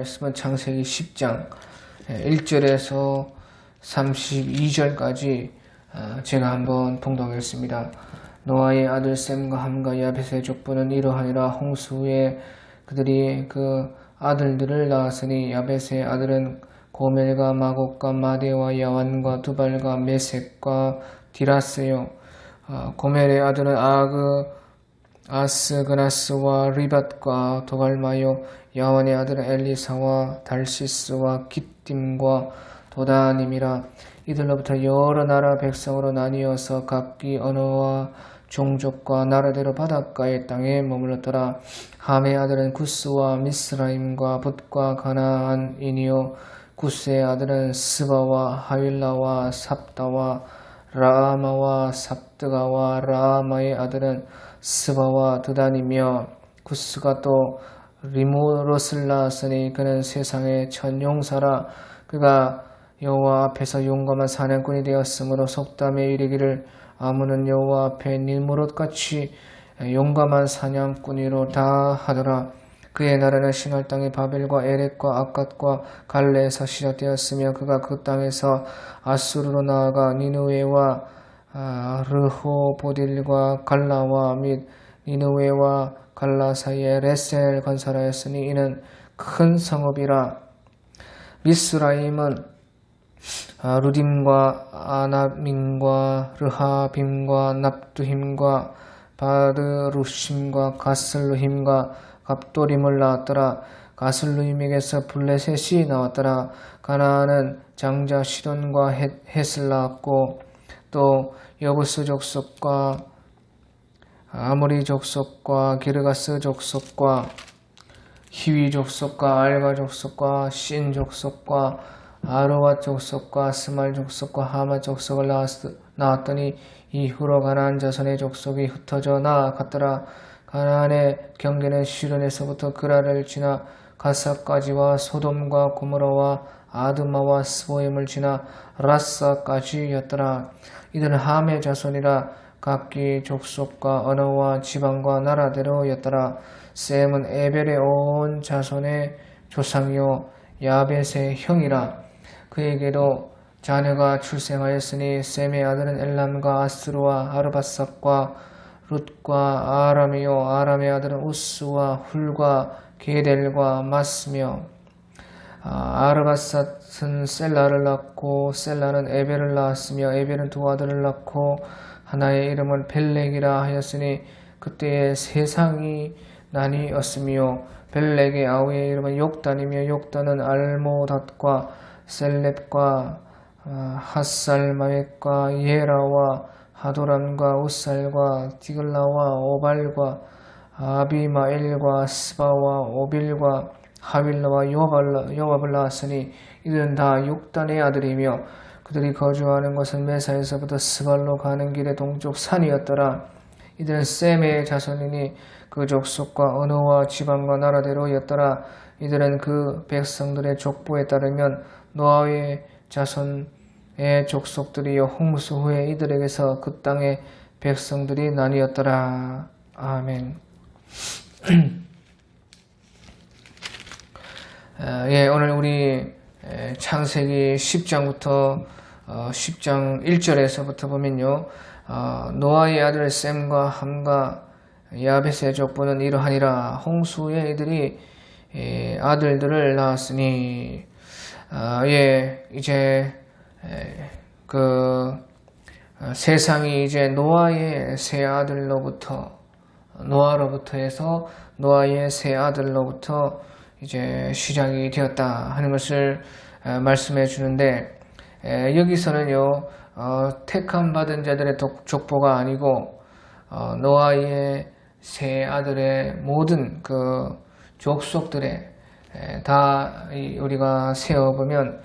말씀은 창세기 10장 1절에서 32절까지 제가 한번 봉독하겠습니다. 노아의 아들 셈과 함과 야벳의 족보는 이러하니라. 홍수 후에 그들이 그 아들들을 낳았으니 야벳의 아들은 고멜과 마곡과 마대와 야완과 두발과 메섹과 디라스요. 고멜의 아들은 아스그나스와 리밧과 도갈마요. 야완의 아들은 엘리사와 달시스와 깃딤과 도다님이라. 이들로부터 여러 나라 백성으로 나뉘어서 각기 언어와 종족과 나라대로 바닷가의 땅에 머물렀더라. 함의 아들은 구스와 미스라임과 붓과 가나안이니요. 구스의 아들은 스바와 하윌라와 삽다와 라아마와 삽드가와 라아마의 아들은 스바와 드단이며, 구스가 또 리모롯을 낳았으니 그는 세상의 천용사라. 그가 여호와 앞에서 용감한 사냥꾼이 되었으므로 속담에 이르기를 아무는 여호와 앞에 니므롯같이 용감한 사냥꾼이로다 하더라. 그의 나라는 시날 땅의 바벨과 에렉과 아갓과 갈레에서 시작되었으며 그가 그 땅에서 아수르로 나아가 니느웨와 르호보딜과 갈라와 및 니느웨와 갈라 사이에 레셀 건설하였으니 이는 큰 성읍이라. 미스라임은 루딤과 아나민과 르하빔과 납두힘과 바드루심과 가슬루힘과 갑도림을 낳았더라. 가슬루힘에게서 블레셋이 나왔더라. 가나안은 장자 시돈과 헷을 낳았고 또 여부스 족속과 아모리 족속과 기르가스 족속과 히위 족속과 알가 족속과 신 족속과 아르와 족속과 스말 족속과 하마 족속을 낳았더니 이후로 가나안 자손의 족속이 흩어져 나아갔더라. 가나안의 경계는 시론에서부터 그라를 지나 가사까지와 소돔과 고모라와 아드마와 스보임을 지나 라사까지였더라. 이들은 함의 자손이라. 각기 족속과 언어와 지방과 나라대로였더라. 셈은 에벨의 온 자손의 조상이요 야벳의 형이라. 그에게도 자녀가 출생하였으니 셈의 아들은 엘람과 아스루와 아르바삭과 룻과 아람이요. 아람의 아들은 우스와 훌과 게델과 마스며, 아르바삭은 셀라를 낳고 셀라는 에벨을 낳았으며 에벨은 두 아들을 낳고 하나의 이름을 벨렉이라 하였으니 그때에 세상이 나뉘었으며 벨렉의 아우의 이름은 욕단이며 욕단은 알모닷과 셀렙과 핫살마웻과 예라와 하도람과 우살과 디글라와 오발과 아비마엘과 스바와 오빌과 하윌라와 요압을 낳았으니 이들은 다 욕단의 아들이며 그들이 거주하는 것은 메사에서부터 스발로 가는 길의 동쪽 산이었더라. 이들은 셈의 자손이니 그 족속과 언어와 지방과 나라대로였더라. 이들은 그 백성들의 족보에 따르면 노아의 자손의 족속들이요 홍수 후에 이들에게서 그 땅의 백성들이 나뉘었더라. 아멘. 오늘 우리 창세기 10장부터 10장 1절에서부터 보면요. 노아의 아들 셈과 함과 야벳의 족보는 이러하니라. 홍수 후에 이들이 아들들을 낳았으니 이제 세상이 이제 노아의 세 아들로부터 해서 노아의 세 아들로부터 이제 시작이 되었다 하는 것을 말씀해 주는데, 여기서는요 택함 받은 자들의 족보가 아니고 노아의 세 아들의 모든 그 족속들의 다 우리가 세어보면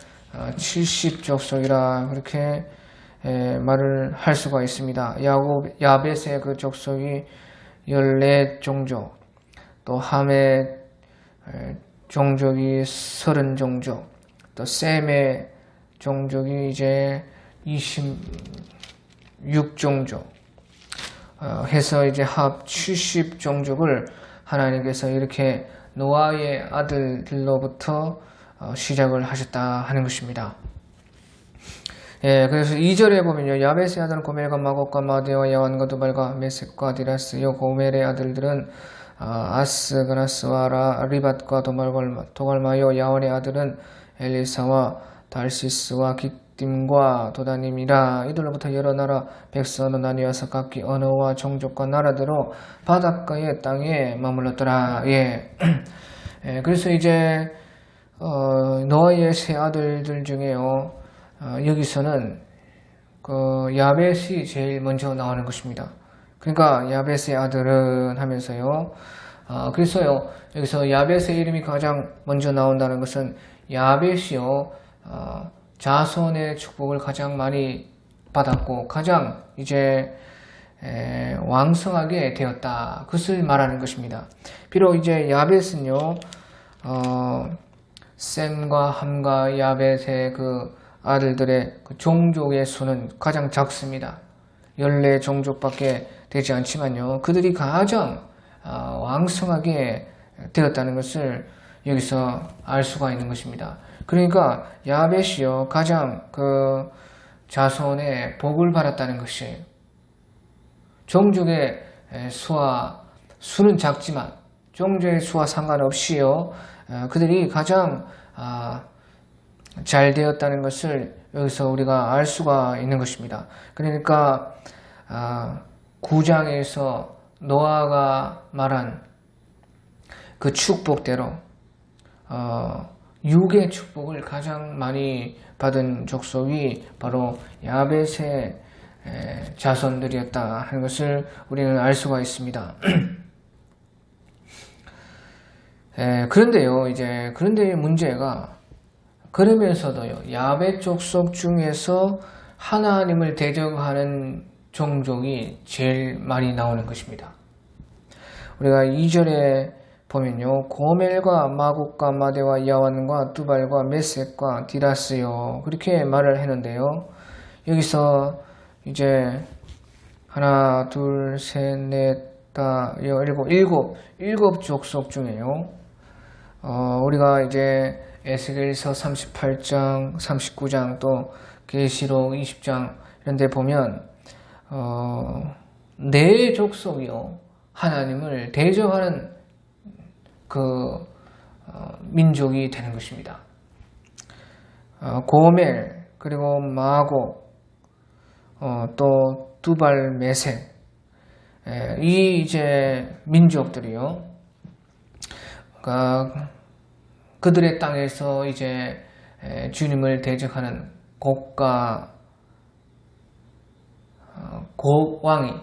70족속이라 그렇게 말을 할 수가 있습니다. 야벳의 그 족속이 14종족, 또 함의 종족이 30종족, 또 셈의 종족이 이제 26종족 해서 이제 합 70종족을 하나님께서 이렇게 노아의 아들들로부터 시작을 하셨다 하는 것입니다. 예, 그래서 2절에 보면요. 야벳의 아들은 고멜과 마곡과 마대와 야완과 두발과 메섹과 디라스. 요 고멜의 아들들은 아스, 그나스와 리밧과 도갈마요. 야완의 아들은 엘리사와 달시스와 깃딤과 도다님이라. 이들로부터 여러 나라 백성은 나뉘어서 각기 언어와 종족과 나라대로 바닷가의 땅에 머물렀더라. 예. 예, 그래서 이제 노아의 세 아들들 중에요. 여기서는 그 야벳이 제일 먼저 나오는 것입니다. 그러니까 야벳의 아들은 하면서요. 그래서요. 여기서 야벳의 이름이 가장 먼저 나온다는 것은 야벳이요. 자손의 축복을 가장 많이 받았고 가장 이제 왕성하게 되었다. 그것을 말하는 것입니다. 비록 이제 야벳은요. 셈과 함과 야벳의 그 아들들의 그 종족의 수는 가장 작습니다. 14종족밖에 되지 않지만요. 그들이 가장 왕성하게 되었다는 것을 여기서 알 수가 있는 것입니다. 그러니까 야벳이요 가장 그 자손의 복을 받았다는 것이 종족의 수는 작지만 종족의 수와 상관없이요 그들이 가장 잘 되었다는 것을 여기서 우리가 알 수가 있는 것입니다. 그러니까 9장에서 노아가 말한 그 축복대로 6의 축복을 가장 많이 받은 족속이 바로 야벳의 자손들이었다 하는 것을 우리는 알 수가 있습니다. 그런데요, 그런데 문제가 그러면서도요, 야벳 족속 중에서 하나님을 대적하는 종족이 제일 많이 나오는 것입니다. 우리가 2절에 보면요, 고멜과 마곡과 마대와 야완과 두발과 메섹과 디라스요, 그렇게 말을 했는데요, 여기서 이제 하나, 둘, 셋, 넷, 다, 일곱 족속 중에요, 우리가 이제 에스겔서 38장, 39장 또 계시록 20장 이런 데 보면 네 족속이요 하나님을 대적하는 그 민족이 되는 것입니다. 고멜 그리고 마곡 또 두발 메섹 이 이제 민족들이요 그들의 땅에서 이제 주님을 대적하는 고왕이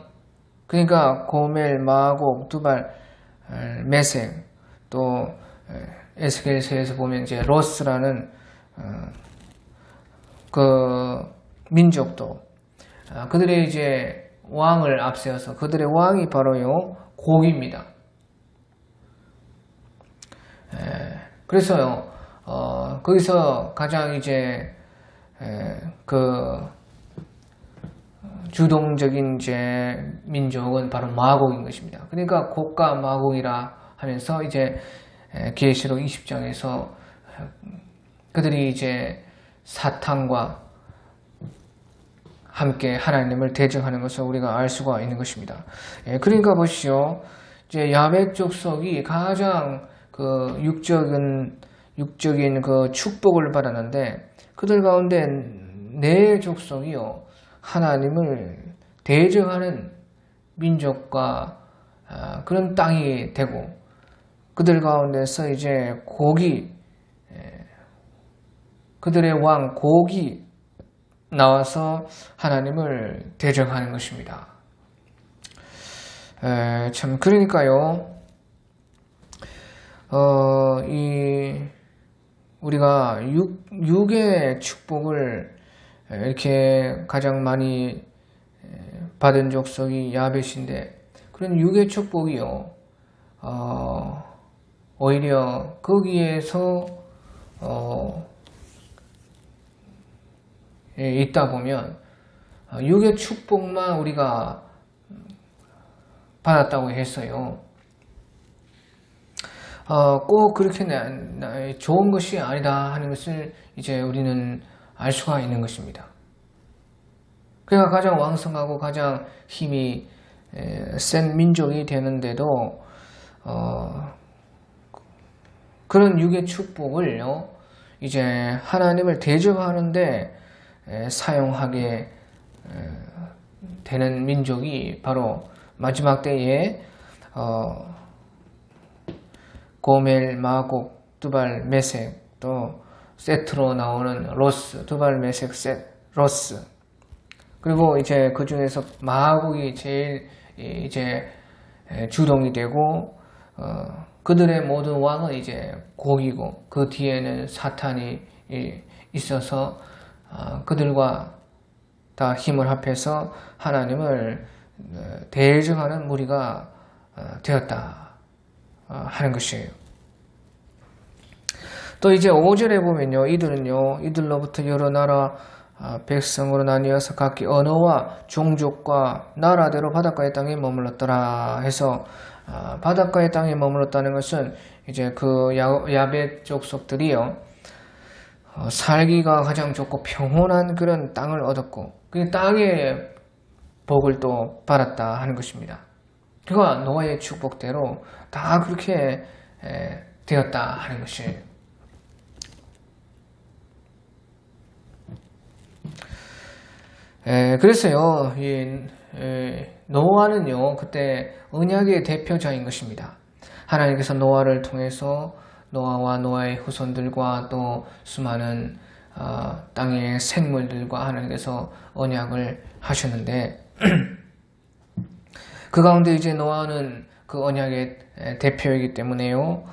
그러니까 고멜, 마곡, 두발, 메섹 또 에스겔서에서 보면 이제 로스라는 그 민족도 그들의 이제 왕을 앞세워서 그들의 왕이 바로요 곡입니다. 그래서요, 거기서 가장 이제, 주동적인 이제 민족은 바로 마곡인 것입니다. 그러니까 곡과 마곡이라 하면서 이제, 계시록 20장에서 그들이 이제 사탄과 함께 하나님을 대적하는 것을 우리가 알 수가 있는 것입니다. 그러니까 보시오. 이제 야벳 족속이 가장 그 육적인 그 축복을 받았는데 그들 가운데 네 족속이요 하나님을 대적하는 민족과 그런 땅이 되고 그들 가운데서 이제 그들의 왕 곡이 나와서 하나님을 대적하는 것입니다. 참 그러니까요. 우리가 육의 축복을 이렇게 가장 많이 받은 족속이 야벳인데 그런 육의 축복이요 오히려 거기에서 있다 보면 육의 축복만 우리가 받았다고 했어요. 꼭 그렇게 좋은 것이 아니다 하는 것을 이제 우리는 알 수가 있는 것입니다. 그가 가장 왕성하고 가장 힘이 센 민족이 되는데도 그런 육의 축복을요, 이제 하나님을 대적하는데 사용하게 되는 민족이 바로 마지막 때에 고멜, 마곡, 두발, 메색, 또 세트로 나오는 로스, 두발, 메색, 로스. 그리고 이제 그 중에서 마곡이 제일 이제 주동이 되고, 그들의 모든 왕은 이제 곡이고, 그 뒤에는 사탄이 있어서 그들과 다 힘을 합해서 하나님을 대적하는 무리가 되었다 하는 것이에요. 또 이제 5절에 보면요, 이들로부터 여러 나라 백성으로 나뉘어서 각기 언어와 종족과 나라대로 바닷가의 땅에 머물렀더라 해서, 바닷가의 땅에 머물렀다는 것은 이제 그 야벳 족속들이요, 살기가 가장 좋고 평온한 그런 땅을 얻었고, 그 땅의 복을 또 받았다 하는 것입니다. 그가 노아의 축복대로 다 그렇게 되었다 하는 것이에요. 그래서요, 노아는요, 그때 언약의 대표자인 것입니다. 하나님께서 노아를 통해서 노아와 노아의 후손들과 또 수많은 땅의 생물들과 하나님께서 언약을 하셨는데, 그 가운데 이제 노아는 그 언약의 대표이기 때문에요,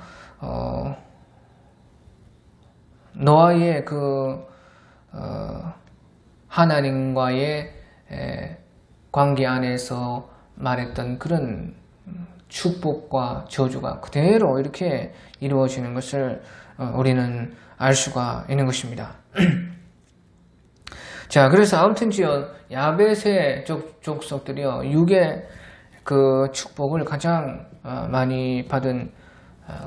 노아의 그 하나님과의 관계 안에서 말했던 그런 축복과 저주가 그대로 이렇게 이루어지는 것을 우리는 알 수가 있는 것입니다. 자, 그래서 아무튼지요, 야벳의 족속들이요, 육의 그 축복을 가장 많이 받은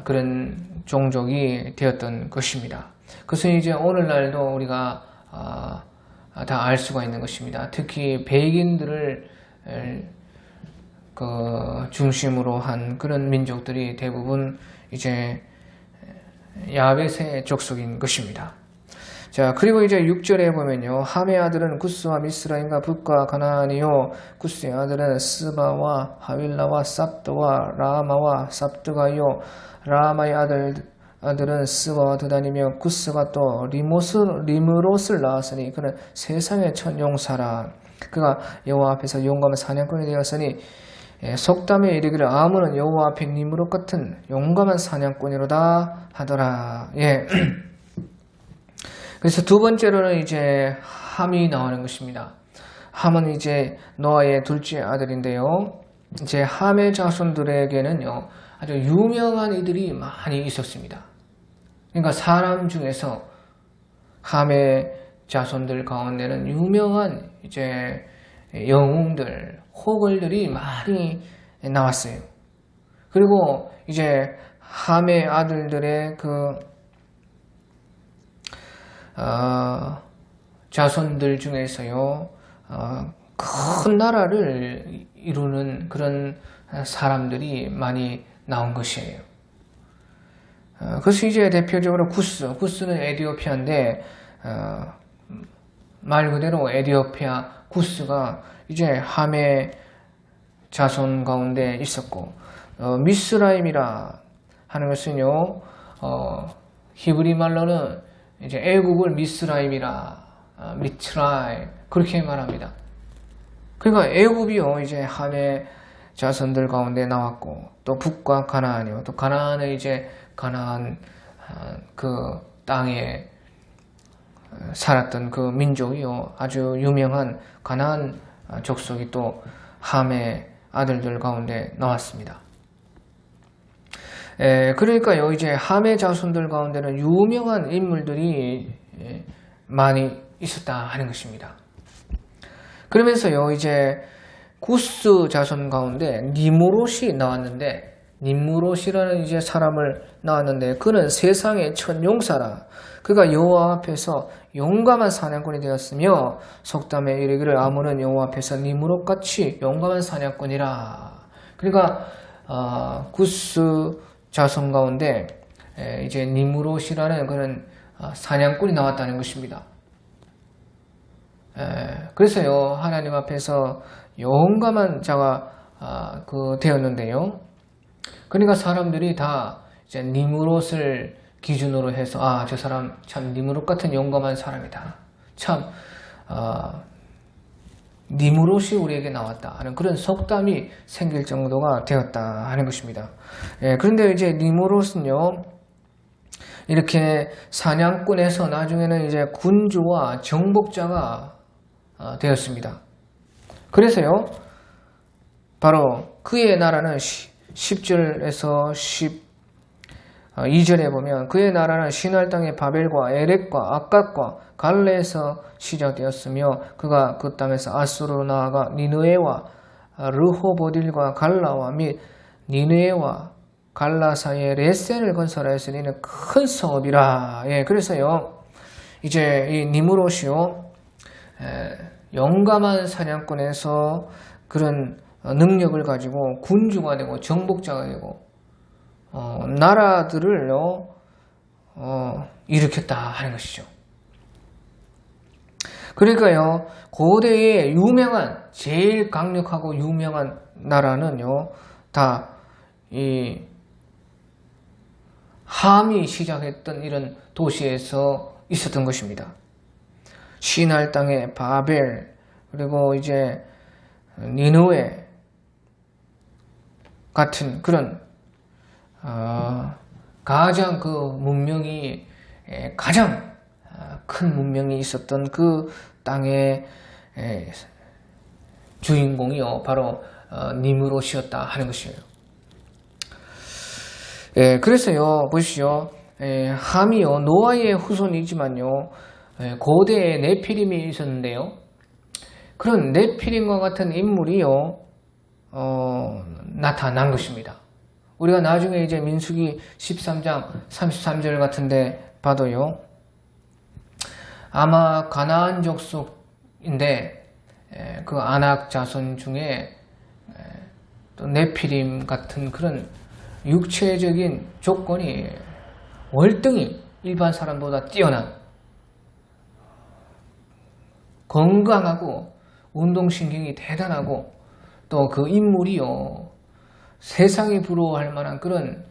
그런 종족이 되었던 것입니다. 그것은 이제 오늘날도 우리가 다 알 수가 있는 것입니다. 특히 백인들을 그 중심으로 한 그런 민족들이 대부분 이제 야벳의 족속인 것입니다. 자, 그리고 이제 6절에 보면요, 함의 아들은 구스와 미스라임과 붓과 가나안이요, 구스의 아들은 스바와 하윌라와 삽드와 라마와 삽드가요, 라마의 아들은 스바와 드단이며, 구스가 또 리므롯을 낳았으니 그는 세상의 첫 용사라. 그가 여호와 앞에서 용감한 사냥꾼이 되었으니 속담에 이르기를 아문은 여호와 앞에 리므롯 같은 용감한 사냥꾼이로다 하더라. 예. 그래서 두 번째로는 이제 함이 나오는 것입니다. 함은 이제 노아의 둘째 아들인데요, 이제 함의 자손들에게는요, 아주 유명한 이들이 많이 있었습니다. 그러니까 사람 중에서 함의 자손들 가운데는 유명한 이제 영웅들, 호걸들이 많이 나왔어요. 그리고 이제 함의 아들들의 그 자손들 중에서요, 큰 나라를 이루는 그런 사람들이 많이 나온 것이에요. 그래서 이제 대표적으로 구스는 에디오피아인데, 말 그대로 에디오피아 구스가 이제 함의 자손 가운데 있었고, 미스라임이라 하는 것은요, 히브리 말로는 이제 애국을 미스라임이라, 미츠라임 그렇게 말합니다. 그러니까 애굽이요, 이제 함의 자손들 가운데 나왔고, 또 북과 가나안이요, 또 가나안은 이제 가나안 그 땅에 살았던 그 민족이요, 아주 유명한 가나안 족속이 또 함의 아들들 가운데 나왔습니다. 그러니까요, 이제 함의 자손들 가운데는 유명한 인물들이 많이 있었다 하는 것입니다. 그러면서요, 이제 구스 자손 가운데 니므롯이 나왔는데, nimrod이라는 이제 사람을 낳았는데 그는 세상의 첫 용사라. 그가 여호와 앞에서 용감한 사냥꾼이 되었으며 속담에 이르기를 아무는 여호와 앞에서 nimrod같이 용감한 사냥꾼이라. 그러니까 구스 자손 가운데 이제 nimrod이라는 그런 사냥꾼이 나왔다는 것입니다. 그래서요 하나님 앞에서 용감한 자가 되었는데요. 그러니까 사람들이 다 이제 nimrod을 기준으로 해서 저 사람 참 nimrod 같은 용감한 사람이다. 참 nimrod이 우리에게 나왔다 하는 그런 속담이 생길 정도가 되었다 하는 것입니다. 그런데 이제 nimrod은요 이렇게 사냥꾼에서 나중에는 이제 군주와 정복자가 되었습니다. 그래서요 바로 그의 나라는 10절에서 12절에 보면 그의 나라는 시날 땅의 바벨과 에렉과 악갓과 갈레에서 시작되었으며 그가 그 땅에서 아수르로 나아가 니느웨와 르호보딜과 갈라와 및 니느웨와 갈라 사이에 레센을 건설하였으니 이는 큰 성읍이라. 그래서요 이제 이 nimrod이요 용감한 사냥꾼에서 그런 능력을 가지고 군주가 되고 정복자가 되고 나라들을요 일으켰다 하는 것이죠. 그러니까요 고대의 유명한 제일 강력하고 유명한 나라는요 다 이 함이 시작했던 이런 도시에서 있었던 것입니다. 시날 땅의 바벨 그리고 이제 니느웨 같은 그런 가장 그 문명이 가장 큰 문명이 있었던 그 땅의 주인공이요 바로 nimrod이었다 하는 것이에요. 그래서요 보시오 함이요 노아의 후손이지만요 고대에 네피림이 있었는데요 그런 네피림과 같은 인물이요 나타난 것입니다. 우리가 나중에 이제 민수기 13장 33절 같은데 봐도요 아마 가나안 족속인데 그 아낙 자손 중에 또 네피림 같은 그런 육체적인 조건이 월등히 일반 사람보다 뛰어난 건강하고 운동신경이 대단하고 또 그 인물이요 세상이 부러워할 만한 그런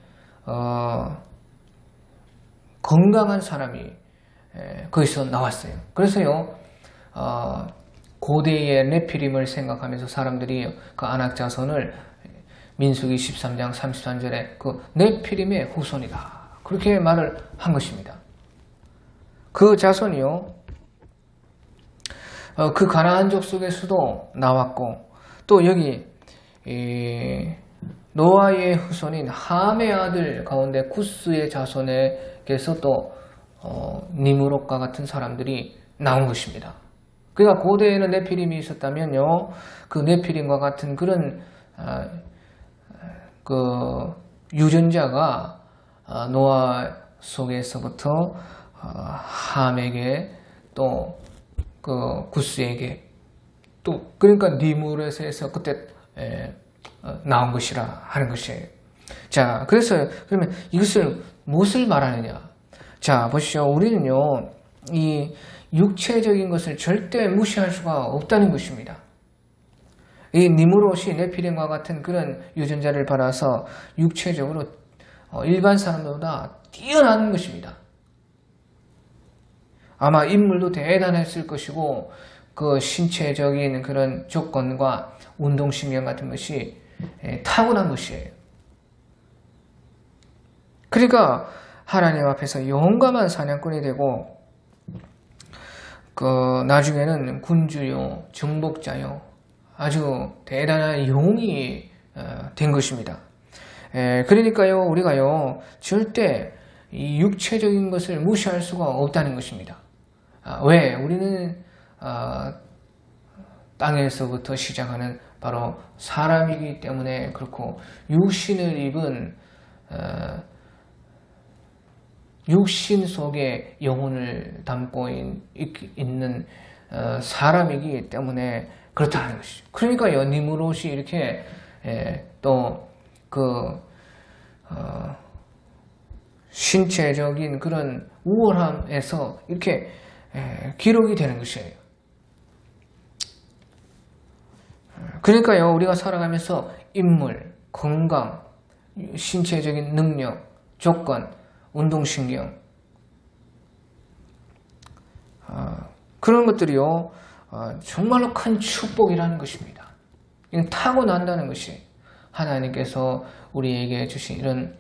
건강한 사람이 거기서 나왔어요. 그래서요 고대의 네피림을 생각하면서 사람들이 그 아낙 자손을 민수기 13장 33절에 그 네피림의 후손이다 그렇게 말을 한 것입니다. 그 자손이요 그 가나안 족속에서도 나왔고 또 여기 노아의 후손인 함의 아들 가운데 구스의 자손에게서 또 nimrod과 같은 사람들이 나온 것입니다. 그러니까 고대에는 네피림이 있었다면요 그 네피림과 같은 그런 그 유전자가 노아 속에서부터 함에게 또 그 구스에게 또 그러니까 nimrod에서 그때 나온 것이라 하는 것이에요. 자, 그래서 그러면 이것을 무엇을 말하느냐? 자, 보시죠. 우리는요 이 육체적인 것을 절대 무시할 수가 없다는 것입니다. 이 nimrod이 네피림과 같은 그런 유전자를 받아서 육체적으로 일반 사람들보다 뛰어난 것입니다. 아마 인물도 대단했을 것이고 그 신체적인 그런 조건과 운동신경 같은 것이 타고난 것이에요. 그러니까 하나님 앞에서 용감한 사냥꾼이 되고 그 나중에는 군주요 정복자요 아주 대단한 용이 된 것입니다. 그러니까요 우리가요 절대 이 육체적인 것을 무시할 수가 없다는 것입니다. 왜? 우리는 땅에서부터 시작하는 바로 사람이기 때문에 그렇고, 육신을 입은 육신 속에 영혼을 담고 있는 사람이기 때문에 그렇다는 것이죠. 그러니까 니무롯이 이렇게 또 그 신체적인 그런 우월함에서 이렇게 기록이 되는 것이에요. 그러니까요, 우리가 살아가면서 인물, 건강, 신체적인 능력, 조건, 운동신경, 그런 것들이요, 정말로 큰 축복이라는 것입니다. 이건 타고난다는 것이 하나님께서 우리에게 주신 이런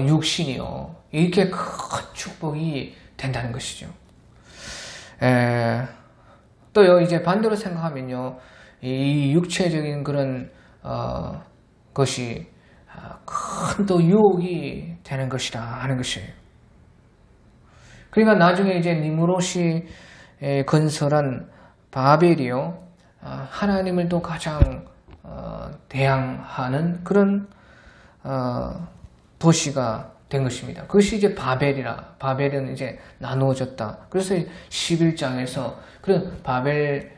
육신이요, 이렇게 큰 축복이 된다는 것이죠. 또요, 이제 반대로 생각하면요, 이 육체적인 그런 것이 큰 또 유혹이 되는 것이다 하는 것이에요. 그러니까 나중에 이제 니무롯이 건설한 바벨이요, 하나님을 또 가장 대항하는 그런 도시가 된 것입니다. 그것이 이제 바벨은 이제 나누어졌다. 그래서 11장에서 그런 바벨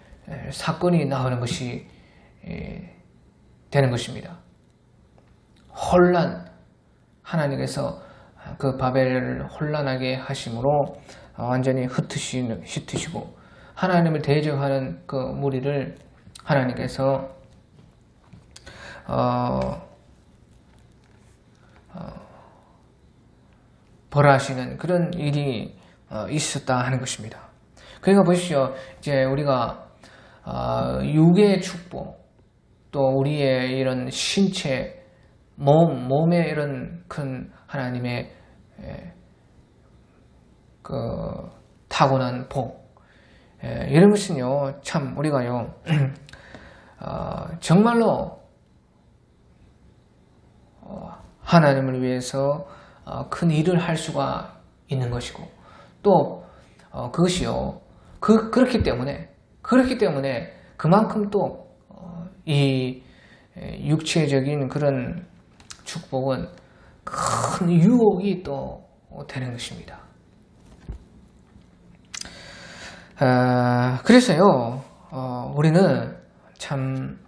사건이 나오는 것이 되는 것입니다. 혼란, 하나님께서 그 바벨을 혼란하게 하심으로 완전히 흩으시고 하나님을 대적하는 그 무리를 하나님께서 벌하시는 그런 일이 있었다 하는 것입니다. 그러니까 보십시오. 이제 우리가 육의 축복, 또 우리의 이런 신체, 몸의 이런 큰 하나님의 그 타고난 복, 이런 것은요, 참 우리가요, 정말로 하나님을 위해서 큰 일을 할 수가 있는 것이고, 또 그것이요, 그렇기 때문에 그만큼 또 이 육체적인 그런 축복은 큰 유혹이 또 되는 것입니다. 그래서요, 우리는 참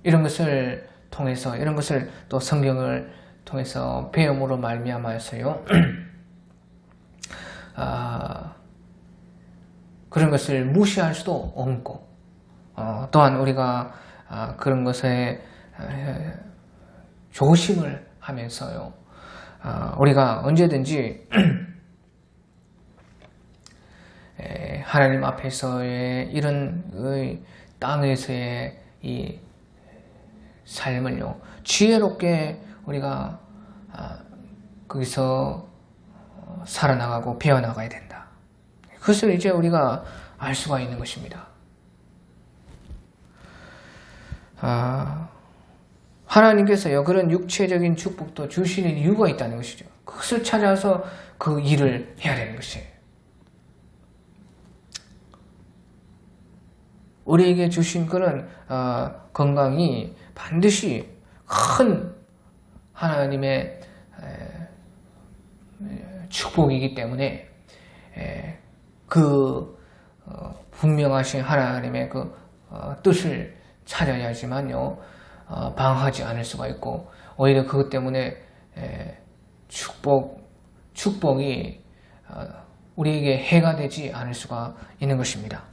이런 것을 통해서, 이런 것을 또 성경을 통해서 배움으로 말미암아서요, 그런 것을 무시할 수도 없고, 또한 우리가 그런 것에 조심을 하면서요, 우리가 언제든지 하나님 앞에서의 이런 땅에서의 이 삶을요, 지혜롭게 우리가 거기서 살아나가고 배워나가야 된다. 그것을 이제 우리가 알 수가 있는 것입니다. 하나님께서요, 그런 육체적인 축복도 주시는 이유가 있다는 것이죠. 그것을 찾아서 그 일을 해야 되는 것이에요. 우리에게 주신 그런 건강이 반드시 큰 하나님의 축복이기 때문에 그 분명하신 하나님의 그 뜻을 찾아야지만요, 방황하지 않을 수가 있고, 오히려 그것 때문에 축복이 우리에게 해가 되지 않을 수가 있는 것입니다.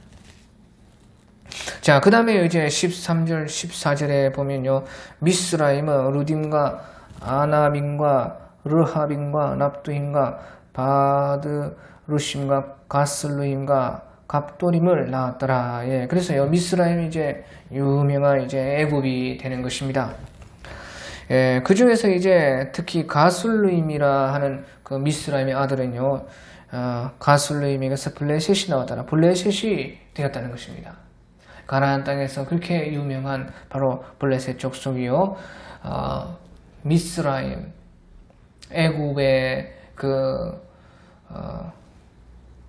자, 그 다음에 이제 13절, 14절에 보면요, 미스라임은 루딤과 아나빔과 르하빔과 납두힘과 바드루심과 가슬루힘과 갑도림을 낳았더라. 예, 그래서요, 미스라임이 이제 유명한 이제 애굽이 되는 것입니다. 예, 그 중에서 이제 특히 가슬루임이라 하는 그 미스라임의 아들은요, 가슬루임에게서 블레셋이 나왔다라. 블레셋이 되었다는 것입니다. 가나안 땅에서 그렇게 유명한 바로 블레셋 족속이요, 미스라임, 애굽의 그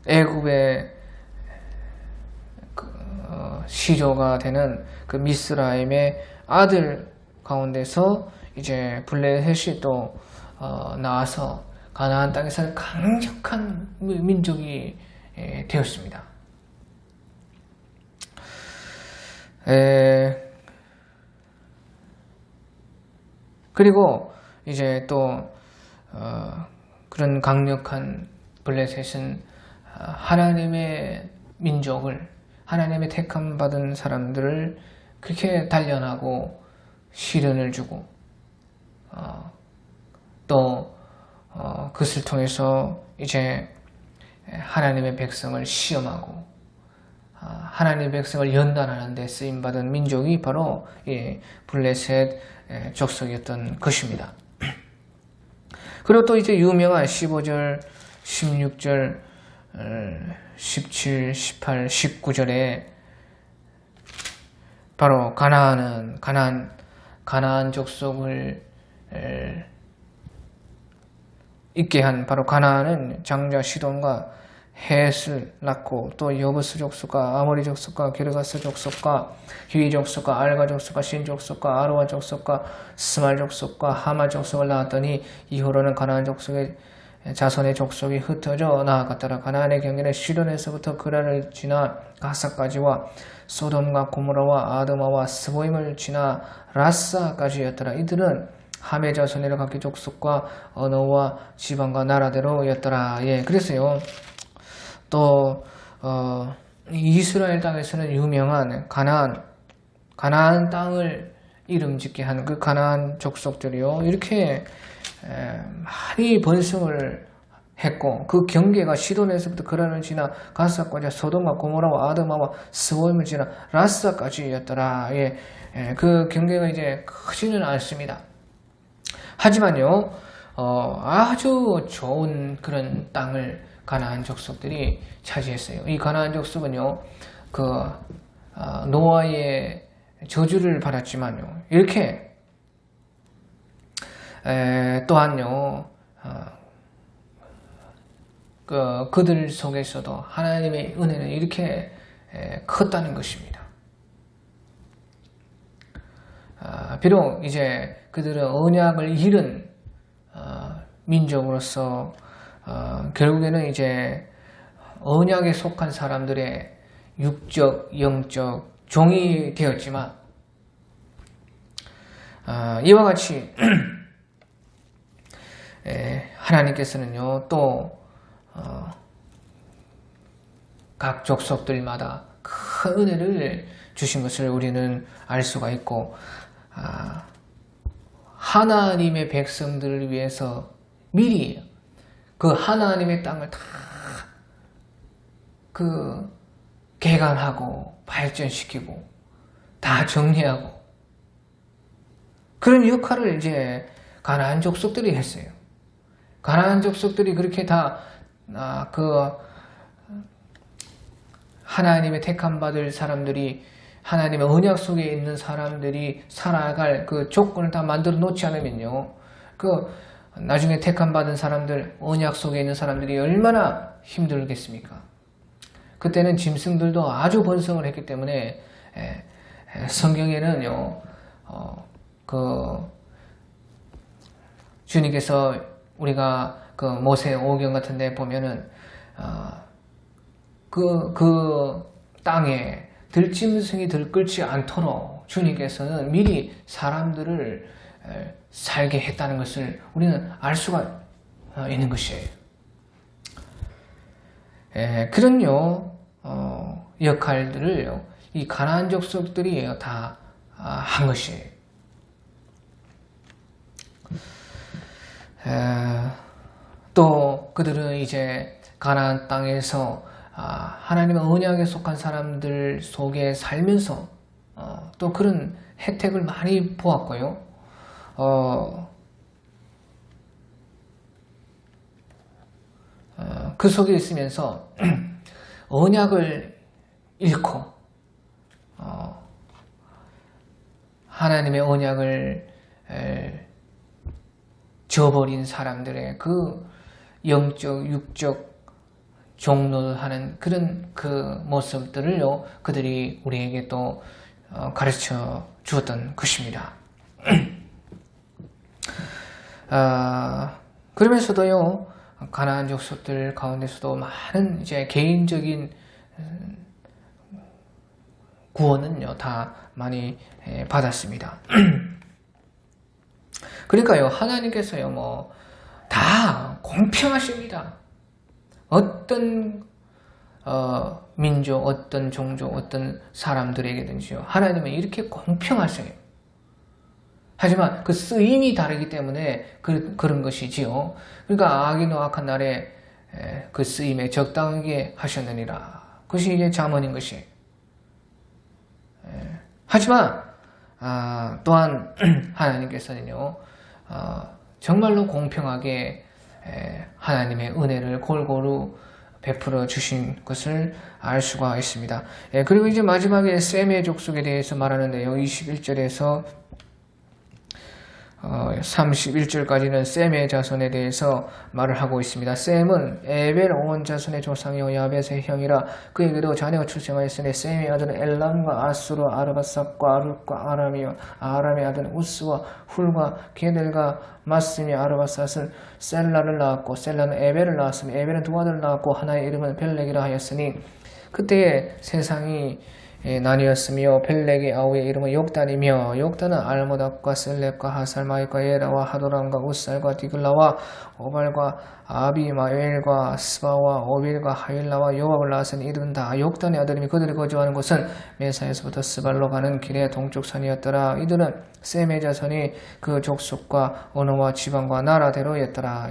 애굽의 시조가 되는 그 미스라임의 아들 가운데서 이제 블레셋이 또 나와서 가나안 땅에서 강력한 민족이 되었습니다. 그리고 이제 또 그런 강력한 블레셋은 하나님의 민족을, 하나님의 택함 받은 사람들을 그렇게 단련하고 시련을 주고 또 그것을 통해서 이제 하나님의 백성을 시험하고 하나님의 백성을 연단하는 데 쓰임받은 민족이 바로 이 블레셋 족속이었던 것입니다. 그리고 또 이제 유명한 15절, 16절, 17, 18, 19절에 바로 가나안 족속을 있게 한 바로 가나안은 장자 시돈과 헷을 낳고 또 여부스 족속과 아모리 족속과 기르가스 족속과 히위 족속과 알가 족속과 신 족속과 아로와 족속과 스말 족속과 하마 족속을 낳았더니 이후로는 가나안 족속의 자손의 족속이 흩어져 나아갔더라. 가나안의 경계는 시돈에서부터 그라를 지나 가사까지와 소돔과 고모라와 아드마와 스보임을 지나 라사까지였더라. 이들은 함의 자손이라 각기 족속과 언어와 지방과 나라대로였더라. 예, 그래서요. 또 이스라엘 땅에서는 유명한 가나안 땅을 이름 짓게 한 그 가나안 족속들이요. 이렇게 많이 번성을 했고 그 경계가 시돈에서부터 그라를 지나 가사까지 소돔과 고모라와 아드마와 스보임을 지나 라사까지였더라. 예, 그 경계가 이제 크지는 않습니다. 하지만요, 아주 좋은 그런 땅을 가나안 족속들이 차지했어요. 이 가나안 족속은요, 노아의 저주를 받았지만요, 이렇게 또한요, 그들 속에서도 하나님의 은혜는 이렇게 컸다는 것입니다. 비록 이제 그들은 언약을 잃은 민족으로서 결국에는 이제 언약에 속한 사람들의 육적, 영적 종이 되었지만 이와 같이 하나님께서는요 또 각 족속들마다 큰 은혜를 주신 것을 우리는 알 수가 있고 하나님의 백성들을 위해서 미리 그 하나님의 땅을 다 개간하고 발전시키고 다 정리하고 그런 역할을 이제 가나안 족속들이 했어요. 가나안 족속들이 그렇게 다 하나님의 택함 받을 사람들이 하나님의 언약 속에 있는 사람들이 살아갈 그 조건을 다 만들어 놓지 않으면요. 나중에 택함 받은 사람들, 언약 속에 있는 사람들이 얼마나 힘들겠습니까? 그때는 짐승들도 아주 번성을 했기 때문에 성경에는요. 주님께서 우리가 모세 오경 같은 데 보면은 그 땅에 들짐승이 들끓지 않도록 주님께서는 미리 사람들을 살게 했다는 것을 우리는 알 수가 있는 것이에요. 그런요 역할들을 이 가나안 족속들이 다 한 것이에요. 또 그들은 이제 가나안 땅에서 하나님의 언약에 속한 사람들 속에 살면서 또 그런 혜택을 많이 보았고요. 그 속에 있으면서 언약을 잃고 하나님의 언약을 저버린 사람들의 그 영적, 육적 종로를 하는 그런 그 모습들을요, 그들이 우리에게 또 가르쳐 주었던 것입니다. 그러면서도요, 가나안 족속들 가운데서도 많은 이제 개인적인 구원은요, 다 많이 받았습니다. 그러니까요, 하나님께서요, 뭐, 다 공평하십니다. 어떤, 민족, 어떤 종족, 어떤 사람들에게든지요, 하나님은 이렇게 공평하세요. 하지만 그 쓰임이 다르기 때문에 그런 것이지요. 그러니까 악이 노악한 날에 그 쓰임에 적당하게 하셨느니라. 그것이 이제 잠언인 것이. 하지만 또한 하나님께서는요, 정말로 공평하게 하나님의 은혜를 골고루 베풀어 주신 것을 알 수가 있습니다. 그리고 이제 마지막에 셈의 족속에 대해서 말하는데요, 21절에서 31절까지는 셈의 자손에 대해서 말을 하고 있습니다. 셈은 에벨 온 자손의 조상이요 야벳의 형이라. 그에게도 자녀가 출생하였으니 셈의 아들은 엘람과 아수르 아르바삭과 아룻과 아람이요 아람의 아들은 우스와 훌과 게델과 마스미 아르바삭은 셀라를 낳았고 셀라는 에벨을 낳았으니 에벨은 두 아들을 낳았고 하나의 이름은 벨렉이라 하였으니 그때에 세상이 나뉘었으며 벨렉의 아우의 이름은 욕단이며 욕단은 알모닥과 셀렉과 하살마이과 예라와 하도람과 우살과 디글라와 오발과 아비마엘과 스바와 오빌과 하윌라와 요압을 낳았으니 이들은 다 욕단의 아들이며 그들이 거주하는 곳은 메사에서부터 스발로 가는 길의 동쪽 산이었더라. 이들은 셈의 자손이 그 족속과 언어와 지방과 나라대로였더라.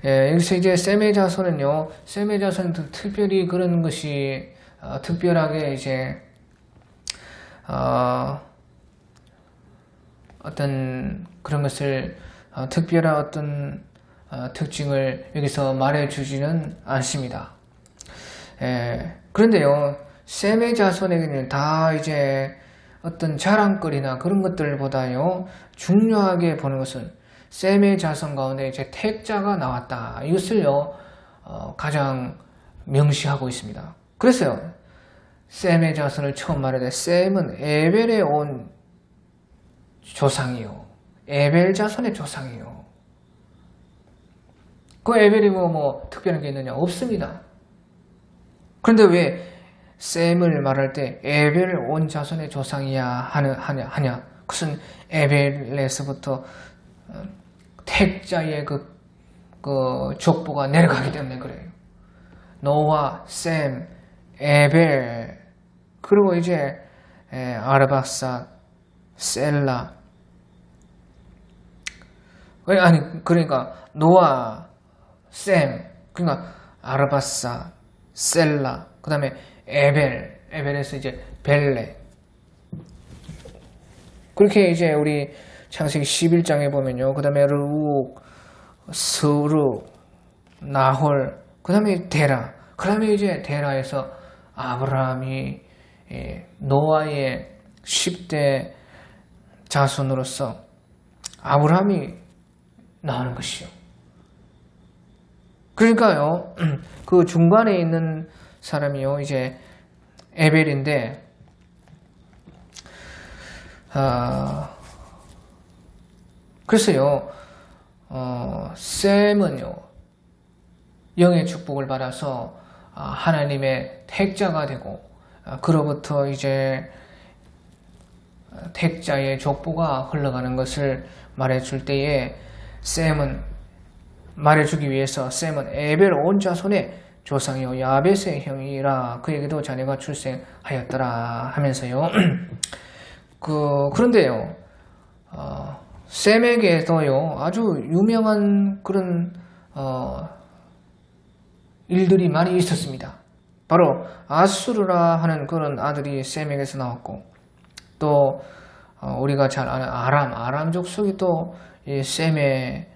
여기서 이제 셈의 자손은요, 셈의 자손은 특별히 그런 것이 특별하게 이제 어떤 그런 것을 특별한 어떤 특징을 여기서 말해주지는 않습니다. 그런데요, 셈의 자손에게는 다 이제 어떤 자랑거리나 그런 것들보다요, 중요하게 보는 것은 셈의 자손 가운데 이제 택자가 나왔다. 이것을요, 가장 명시하고 있습니다. 그래서요, 셈의 자손을 처음 말할 때 셈은 에벨에 온 조상이요. 에벨 자손의 조상이요. 그 에벨이 뭐 특별한 게 있느냐? 없습니다. 그런데 왜 셈을 말할 때 에벨 온 자손의 조상이야 하냐? 그것은 에벨에서부터 택자의 그 족보가 내려가기 때문에 그래요. 노아, 셈, 에벨, 그리고 이제 아르박삭, 셀라. 그러니까 노아, 셈, 그러니까 아르박삭, 셀라, 그 다음에 에벨에서 이제 벨렉. 그렇게 이제 우리 창세기 11장에 보면요, 그 다음에 르욱, 스루, 나홀, 그 다음에 데라. 그 다음에 이제 데라에서 아브라함이 노아의 10대 자손으로서 아브라함이 나오는 것이요. 그러니까요, 그 중간에 있는 사람이요, 이제 에벨인데, 그래서요, 셈은요, 영의 축복을 받아서 하나님의 택자가 되고, 그로부터 이제 택자의 족보가 흘러가는 것을 말해줄 때에 셈은 말해주기 위해서 셈은 에벨 온 자손의 조상이요 야벳의 형이라. 그에게도 자녀가 출생하였더라 하면서요. 그런데요, 셈에게도요 아주 유명한 그런 일들이 많이 있었습니다. 바로 아수르라 하는 그런 아들이 셈에게서 나왔고, 또 우리가 잘 아는 아람 족속이 또 이 셈의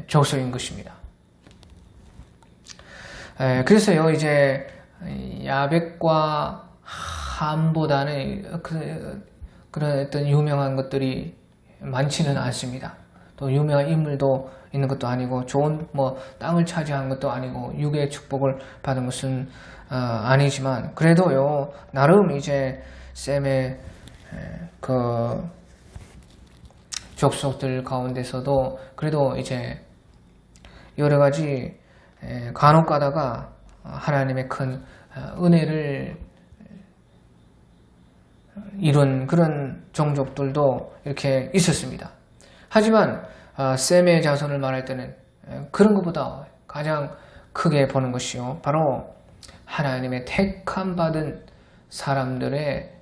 족속인 것입니다. 그래서요, 이제 야벳과 함보다는 그런 어떤 유명한 것들이 많지는 않습니다. 또 유명한 인물도 있는 것도 아니고 좋은 뭐 땅을 차지한 것도 아니고 육의 축복을 받은 것은 아니지만 그래도요 나름 이제 셈의 그 족속들 가운데서도 그래도 이제 여러 가지 간혹 가다가 하나님의 큰 은혜를 이룬 그런 종족들도 이렇게 있었습니다. 하지만 셈의 자손을 말할 때는 그런 것보다 가장 크게 보는 것이요 바로 하나님의 택함 받은 사람들의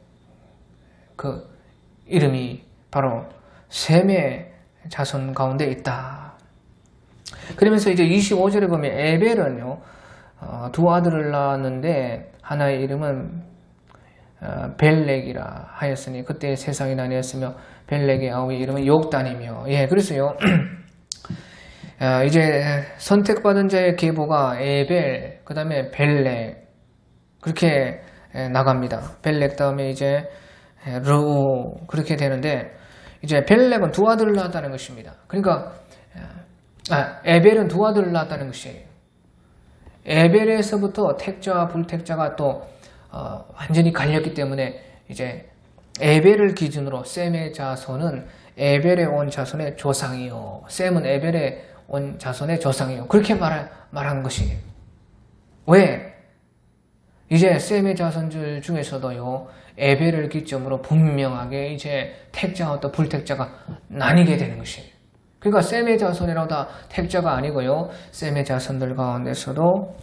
그 이름이 바로 셈의 자손 가운데 있다. 그러면서 이제 25절에 보면 에벨은요 두 아들을 낳았는데 하나의 이름은 벨렉이라 하였으니 그때 세상이 나뉘었으며 벨렉의 아우의 이름은 욕단이며 그래서요 이제 선택받은 자의 계보가 에벨 그 다음에 벨렉 그렇게 나갑니다. 벨렉 다음에 이제 르우 그렇게 되는데 이제 벨렉은 두 아들을 낳았다는 것입니다. 그러니까 에벨은 두 아들을 낳았다는 것이에요. 에벨에서부터 택자와 불택자가 또 완전히 갈렸기 때문에 이제 에벨을 기준으로 셈의 자손은 에벨에 온 자손의 조상이요 셈은 에벨에 온 자손의 조상이요 그렇게 말한 것이에요. 왜? 이제 셈의 자손들 중에서도요 에벨을 기점으로 분명하게 이제 택자와 또 불택자가 나뉘게 되는 것이에요. 그러니까 셈의 자손이라고 다 택자가 아니고요 셈의 자손들 가운데서도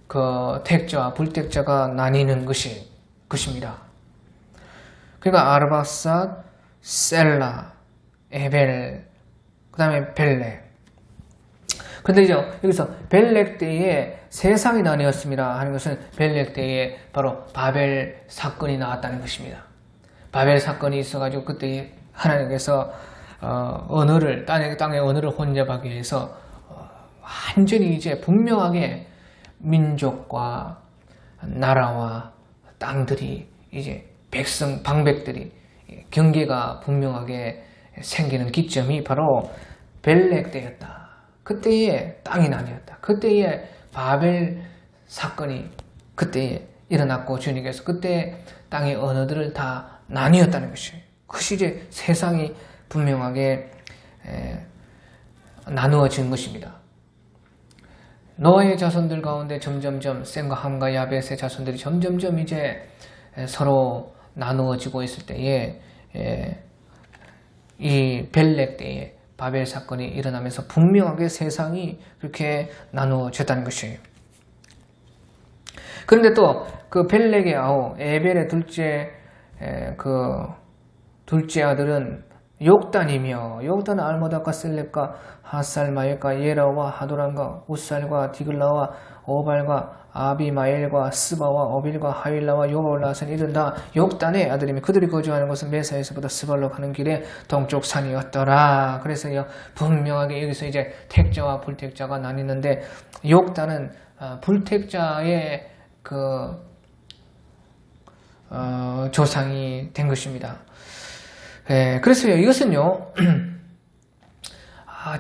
그 택자와 불택자가 나뉘는 것입니다. 그러니까 아르박삿, 셀라, 에벨, 그 다음에 벨렉. 근데 이제 여기서 벨렉 때에 세상이 나뉘었습니다 하는 것은 벨렉 때에 바로 바벨 사건이 나왔다는 것입니다. 바벨 사건이 있어가지고 그때 하나님께서 언어를 땅의 언어를 혼잡하기 위해서 완전히 이제 분명하게 민족과 나라와 땅들이 이제 백성 방백들이 경계가 분명하게 생기는 기점이 바로 벨렉 때였다. 그때에 땅이 나뉘었다. 그때에 바벨 사건이 그때에 일어났고 주님께서 그때 땅의 언어들을 다 나뉘었다는 것이에요. 그것이 이제 세상이 분명하게 나누어진 것입니다. 노아의 자손들 가운데 점점점 셈과 함과 야벳의 자손들이 점점점 이제 서로 나누어지고 있을 때에 이 벨렉 때에 바벨 사건이 일어나면서 분명하게 세상이 그렇게 나누어졌다는 것이에요. 그런데 또 그 벨렉의 아우 에벨의 둘째 아들은 욕단이며 욕단은 알모닥과 셀렙과 하살마엘과 예라와 하도람과 우살과 디글라와 오발과 아비마엘과 스바와 어빌과 하윌라와 요바를 낳았으니 이들은 다 욕단의 아들이며 그들이 거주하는 곳은 메사에서부터 스발로 가는 길에 동쪽 산이었더라. 그래서 분명하게 여기서 이제 택자와 불택자가 나뉘는데 욕단은 불택자의 조상이 된 것입니다. 그래서요 이것은요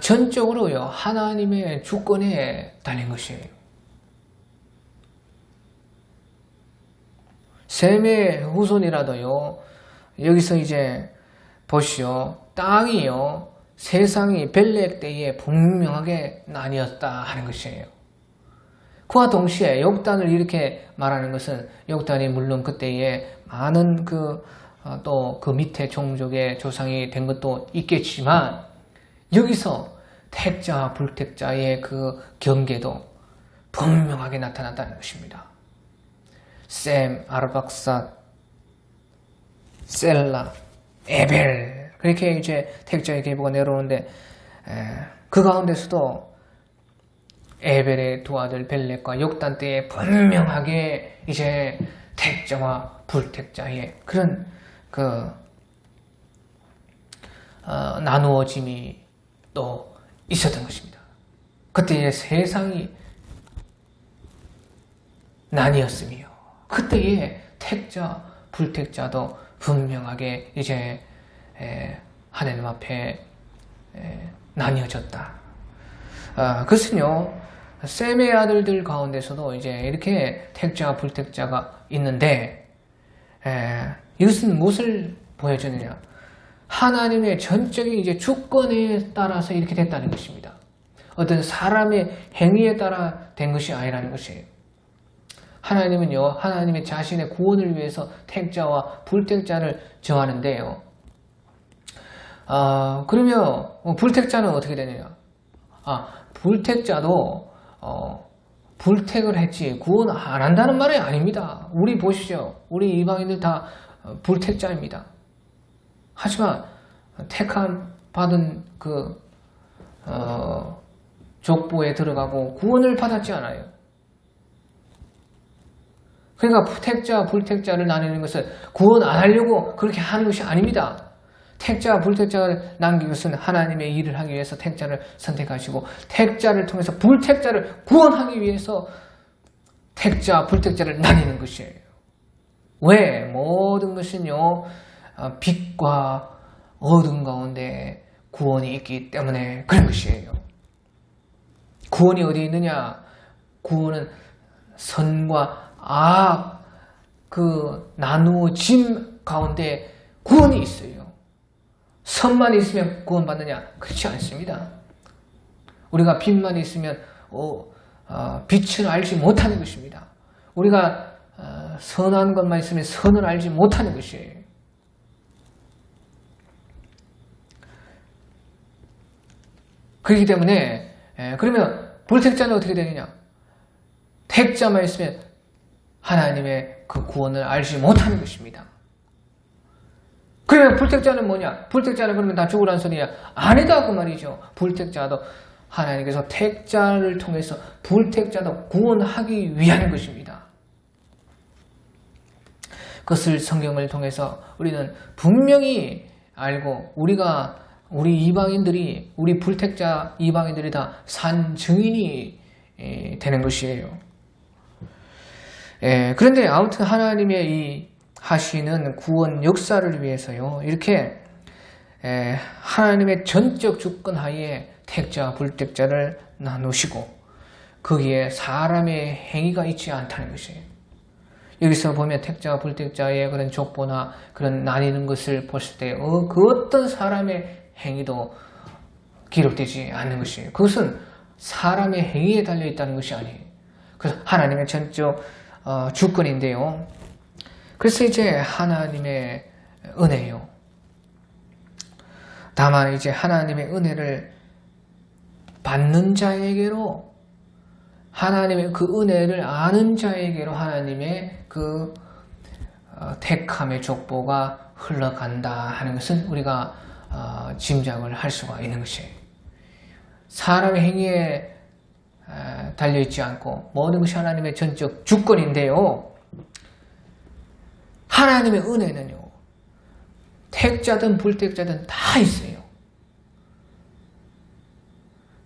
전적으로요 하나님의 주권에 달린 것이에요. 셈의 후손이라도요 여기서 이제 보시오 땅이요 세상이 벨렉 때에 분명하게 나뉘었다 하는 것이에요. 그와 동시에 욕단을 이렇게 말하는 것은 욕단이 물론 그때에 많은 또 그 밑에 종족의 조상이 된 것도 있겠지만 여기서 택자와 불택자의 그 경계도 분명하게 나타났다는 것입니다. 셈, 아르박삿, 셀라, 에벨 그렇게 이제 택자의 계보가 내려오는데 그 가운데서도 에벨의 두 아들 벨렉과 욕단 때에 분명하게 이제 택자와 불택자의 그런 나누어짐이 또 있었던 것입니다. 그때의 세상이 나뉘었으며 그때의 택자, 불택자도 분명하게 이제 하나님 앞에 나뉘어졌다. 그것은요, 셈의 아들들 가운데서도 이제 이렇게 택자와 불택자가 있는데, 이것은 무엇을 보여주느냐? 하나님의 전적인 이제 주권에 따라서 이렇게 됐다는 것입니다. 어떤 사람의 행위에 따라 된 것이 아니라는 것이에요. 하나님은요, 하나님의 자신의 구원을 위해서 택자와 불택자를 정하는데요. 그러면 불택자는 어떻게 되느냐? 불택자도 불택을 했지 구원 안 한다는 말이 아닙니다. 우리 보시죠. 우리 이방인들 다 불택자입니다. 하지만 택함 받은 그 족보에 들어가고 구원을 받았지 않아요. 그러니까 택자, 불택자를 나누는 것은 구원 안 하려고 그렇게 하는 것이 아닙니다. 택자와 불택자를 남긴 것은 하나님의 일을 하기 위해서 택자를 선택하시고 택자를 통해서 불택자를 구원하기 위해서 택자, 불택자를 나뉘는 것이에요. 왜? 모든 것은요, 빛과 어둠 가운데 구원이 있기 때문에 그런 것이에요. 구원이 어디 있느냐? 구원은 선과 악, 그 나누어짐 가운데 구원이 있어요. 선만 있으면 구원받느냐? 그렇지 않습니다. 우리가 빛만 있으면 빛을 알지 못하는 것입니다. 우리가 선한 것만 있으면 선을 알지 못하는 것이에요. 그렇기 때문에 그러면 불택자는 어떻게 되느냐? 택자만 있으면 하나님의 그 구원을 알지 못하는 것입니다. 그러면 불택자는 뭐냐? 불택자는 그러면 다 죽으라는 소리야? 아니다 그 말이죠. 불택자도 하나님께서 택자를 통해서 불택자도 구원하기 위한 것입니다. 그것을 성경을 통해서 우리는 분명히 알고 우리 이방인들이 우리 불택자 이방인들이 다 산 증인이 되는 것이에요. 그런데 아무튼 하나님의 이 하시는 구원 역사를 위해서요, 이렇게 하나님의 전적 주권 하에 택자와 불택자를 나누시고 거기에 사람의 행위가 있지 않다는 것이에요. 여기서 보면 택자와 불택자의 그런 족보나 그런 나뉘는 것을 봤을 때 그 어떤 사람의 행위도 기록되지 않는 것이에요. 그것은 사람의 행위에 달려있다는 것이 아니에요. 그래서 하나님의 전적 주권인데요. 그래서 이제 하나님의 은혜요. 다만 이제 하나님의 은혜를 받는 자에게로 하나님의 그 은혜를 아는 자에게로 하나님의 그 택함의 족보가 흘러간다 하는 것은 우리가 짐작을 할 수가 있는 것이에요. 사람의 행위에 달려있지 않고 모든 것이 하나님의 전적 주권인데요. 하나님의 은혜는요, 택자든 불택자든 다 있어요.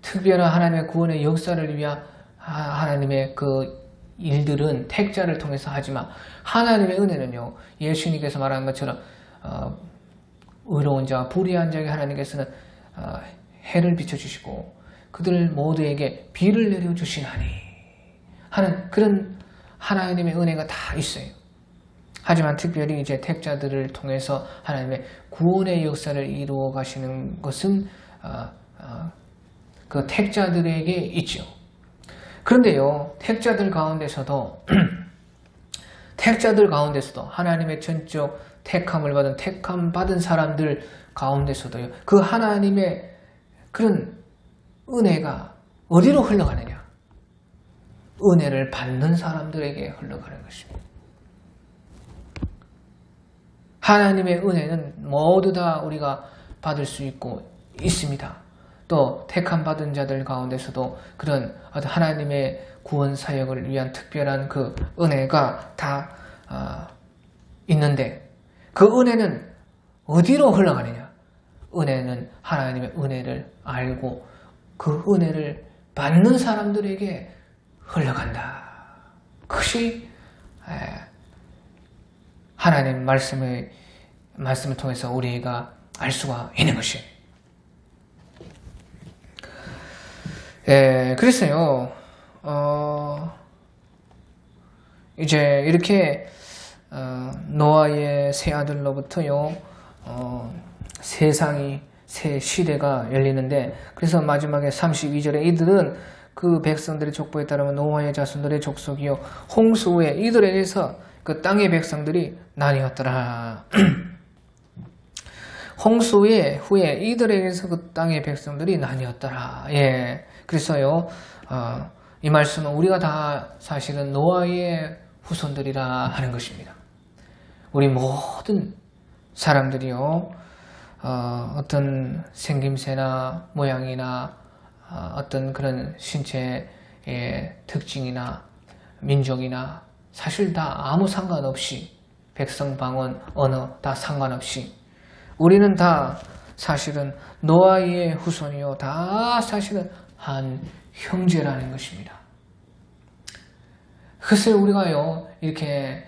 특별한 하나님의 구원의 역사를 위한 하나님의 그 일들은 택자를 통해서 하지만 하나님의 은혜는요, 예수님께서 말한 것처럼 의로운 자와 불의한 자에게 하나님께서는 해를 비춰주시고 그들 모두에게 비를 내려주시나니 하는 그런 하나님의 은혜가 다 있어요. 하지만 특별히 이제 택자들을 통해서 하나님의 구원의 역사를 이루어 가시는 것은 그 택자들에게 있죠. 그런데요, 택자들 가운데서도 하나님의 전적 택함을 받은 택함 받은 사람들 가운데서도요, 그 하나님의 그런 은혜가 어디로 흘러가느냐? 은혜를 받는 사람들에게 흘러가는 것입니다. 하나님의 은혜는 모두 다 우리가 받을 수 있고 있습니다. 또 택함 받은 자들 가운데서도 그런 하나님의 구원 사역을 위한 특별한 그 은혜가 다 있는데 그 은혜는 어디로 흘러가느냐? 은혜는 하나님의 은혜를 알고 그 은혜를 받는 사람들에게 흘러간다. 그것이 하나님 말씀의 말씀을 통해서 우리가 알 수가 있는 것이에요. 그래서요, 이제 이렇게 노아의 세 아들로부터요, 세상이 새 시대가 열리는데, 그래서 마지막에 32절에 이들은 그 백성들의 족보에 따르면 노아의 자손들의 족속이요 홍수 후에 이들에게서 그 땅의 백성들이 나뉘었더라. 홍수 후에 이들에게서 그 땅의 백성들이 나뉘었더라. 예, 그래서요, 이 말씀은 우리가 다 사실은 노아의 후손들이라 하는 것입니다. 우리 모든 사람들이요, 어떤 생김새나 모양이나 어떤 그런 신체의 특징이나 민족이나 사실 다 아무 상관없이, 백성, 방언, 언어 다 상관없이 우리는 다 사실은 노아의 후손이요, 다 사실은 한 형제라는 것입니다. 그래서 우리가요 이렇게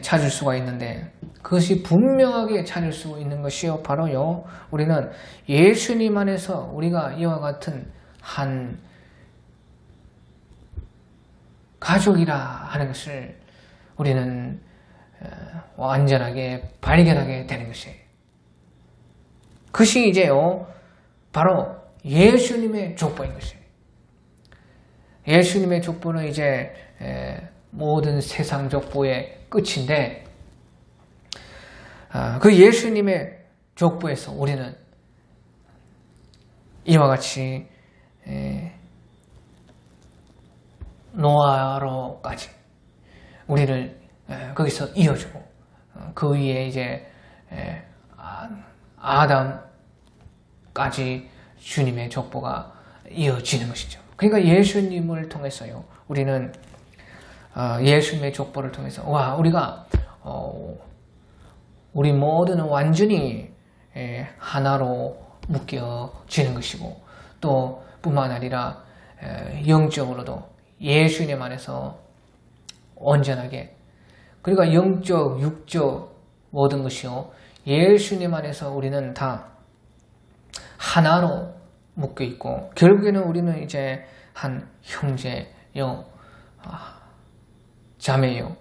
찾을 수가 있는데, 그것이 분명하게 찾을 수 있는 것이요 바로요, 우리는 예수님 안에서 우리가 이와 같은 한 가족이라 하는 것을 우리는 완전하게 발견하게 되는 것이에요. 그것이 이제요 바로 예수님의 족보인 것이에요. 예수님의 족보는 이제 모든 세상 족보의 끝인데, 그 예수님의 족보에서 우리는 이와 같이 노아로까지 우리를 거기서 이어주고, 그 위에 이제 아담까지 주님의 족보가 이어지는 것이죠. 그러니까 예수님을 통해서요 우리는 예수님의 족보를 통해서 우리가 우리 모두는 완전히 하나로 묶여지는 것이고, 또 뿐만 아니라 영적으로도 예수님 안에서 온전하게, 그러니까 영적, 육적 모든 것이요 예수님 안에서 우리는 다 하나로 묶여 있고, 결국에는 우리는 이제 한 형제요, 자매요,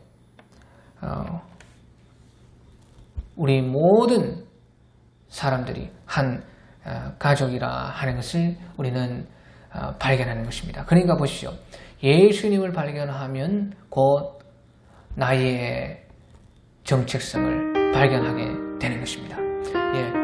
우리 모든 사람들이 한 가족이라 하는 것을 우리는 발견하는 것입니다. 그러니까 보십시오. 예수님을 발견하면 곧 나의 정체성을 발견하게 되는 것입니다. 예.